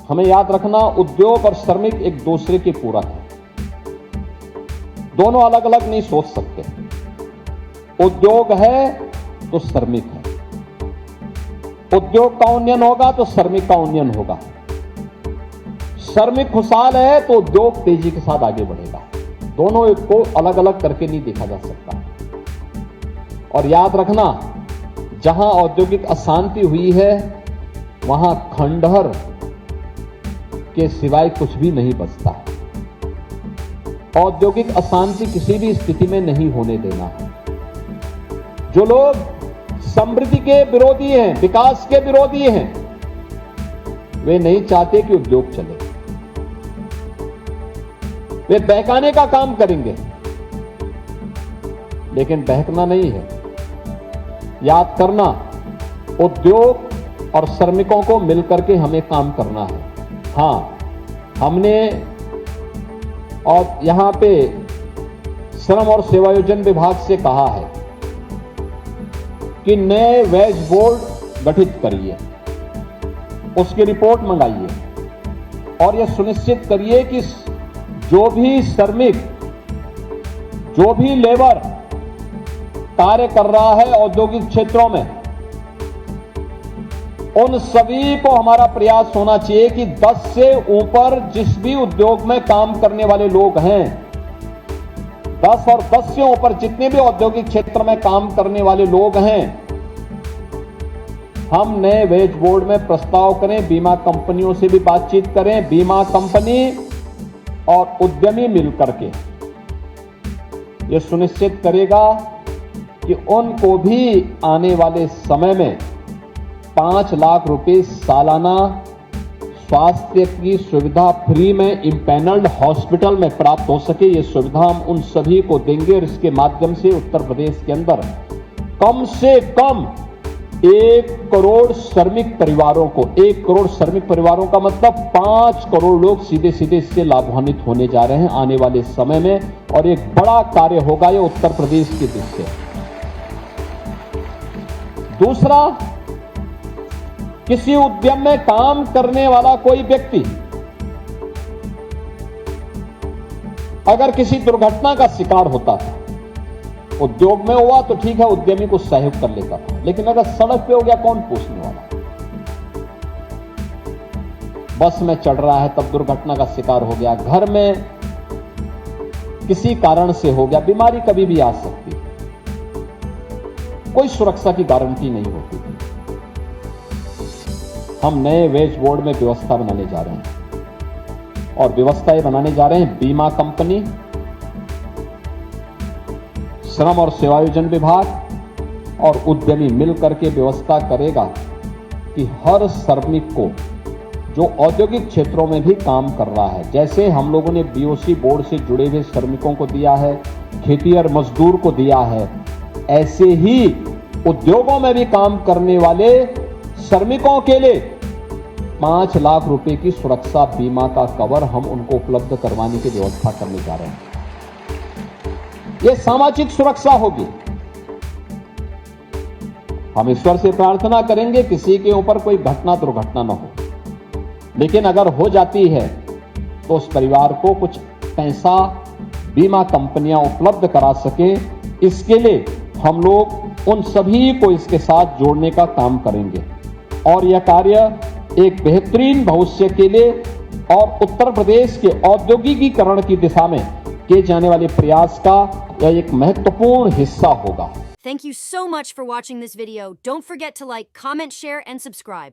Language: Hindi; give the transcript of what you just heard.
हमें याद रखना, उद्योग और श्रमिक एक दूसरे के पूरक हैं। दोनों अलग अलग नहीं सोच सकते। उद्योग है तो श्रमिक है, उद्योग का उन्नयन होगा तो श्रमिक का उन्नयन होगा। श्रमिक खुशहाल है तो उद्योग तेजी के साथ आगे बढ़ेगा। दोनों को अलग अलग करके नहीं देखा जा सकता। और याद रखना, जहां औद्योगिक अशांति हुई है वहां खंडहर के सिवाय कुछ भी नहीं बचता है। औद्योगिक अशांति किसी भी स्थिति में नहीं होने देना है। जो लोग समृद्धि के विरोधी हैं, विकास के विरोधी हैं, वे नहीं चाहते कि उद्योग चले। वे बहकाने का काम करेंगे, लेकिन बहकना नहीं है। याद करना, उद्योग और श्रमिकों को मिलकर के हमें काम करना है। हां, हमने और यहां पे श्रम और सेवायोजन विभाग से कहा है कि नए वेज बोर्ड गठित करिए, उसकी रिपोर्ट मंगाइए और यह सुनिश्चित करिए कि जो भी श्रमिक, जो भी लेबर कार्य कर रहा है औद्योगिक क्षेत्रों में, उन सभी को हमारा प्रयास होना चाहिए कि 10 से ऊपर जिस भी उद्योग में काम करने वाले लोग हैं, 10 और 10 से ऊपर जितने भी औद्योगिक क्षेत्र में काम करने वाले लोग हैं, हम नए वेज बोर्ड में प्रस्ताव करें। बीमा कंपनियों से भी बातचीत करें। बीमा कंपनी और उद्यमी मिलकर के यह सुनिश्चित करेगा कि उनको भी आने वाले समय में 5 लाख रुपए सालाना स्वास्थ्य की सुविधा फ्री में इम्पैनल्ड हॉस्पिटल में प्राप्त हो सके। ये सुविधा हम उन सभी को देंगे और इसके माध्यम से उत्तर प्रदेश के अंदर कम से कम 1 करोड़ श्रमिक परिवारों को, 1 करोड़ श्रमिक परिवारों का मतलब 5 करोड़ लोग सीधे सीधे इससे लाभान्वित होने जा रहे हैं आने वाले समय में। और एक बड़ा कार्य होगा ये उत्तर प्रदेश की दृष्टि से। दूसरा, किसी उद्यम में काम करने वाला कोई व्यक्ति अगर किसी दुर्घटना का शिकार होता था, उद्योग में हुआ तो ठीक है, उद्यमी को सहयोग कर लेता था, लेकिन अगर सड़क पे हो गया, कौन पूछने वाला? बस में चढ़ रहा है तब दुर्घटना का शिकार हो गया, घर में किसी कारण से हो गया, बीमारी कभी भी आ सकती, कोई सुरक्षा की गारंटी नहीं होती थी। हम नए वेज बोर्ड में व्यवस्था बनाने जा रहे हैं और व्यवस्था बनाने जा रहे हैं। बीमा कंपनी, श्रम और सेवायोजन विभाग और उद्यमी मिलकर के व्यवस्था करेगा कि हर श्रमिक को जो औद्योगिक क्षेत्रों में भी काम कर रहा है, जैसे हम लोगों ने बीओसी बोर्ड से जुड़े हुए श्रमिकों को दिया है, खेतिहर मजदूर को दिया है, ऐसे ही उद्योगों में भी काम करने वाले श्रमिकों के लिए 5 लाख रुपए की सुरक्षा बीमा का कवर हम उनको उपलब्ध करवाने की व्यवस्था करने जा रहे हैं। यह सामाजिक सुरक्षा होगी। हम ईश्वर से प्रार्थना करेंगे किसी के ऊपर कोई घटना दुर्घटना न हो, लेकिन अगर हो जाती है तो उस परिवार को कुछ पैसा बीमा कंपनियां उपलब्ध करा सके। इसके लिए हम लोग उन सभी को इसके साथ जोड़ने का काम करेंगे और यह कार्य एक बेहतरीन भविष्य के लिए और उत्तर प्रदेश के औद्योगिकीकरण की दिशा में किए जाने वाले प्रयास का यह एक महत्वपूर्ण हिस्सा होगा। Thank you so much for watching this video. Don't forget to like, comment, share, and subscribe.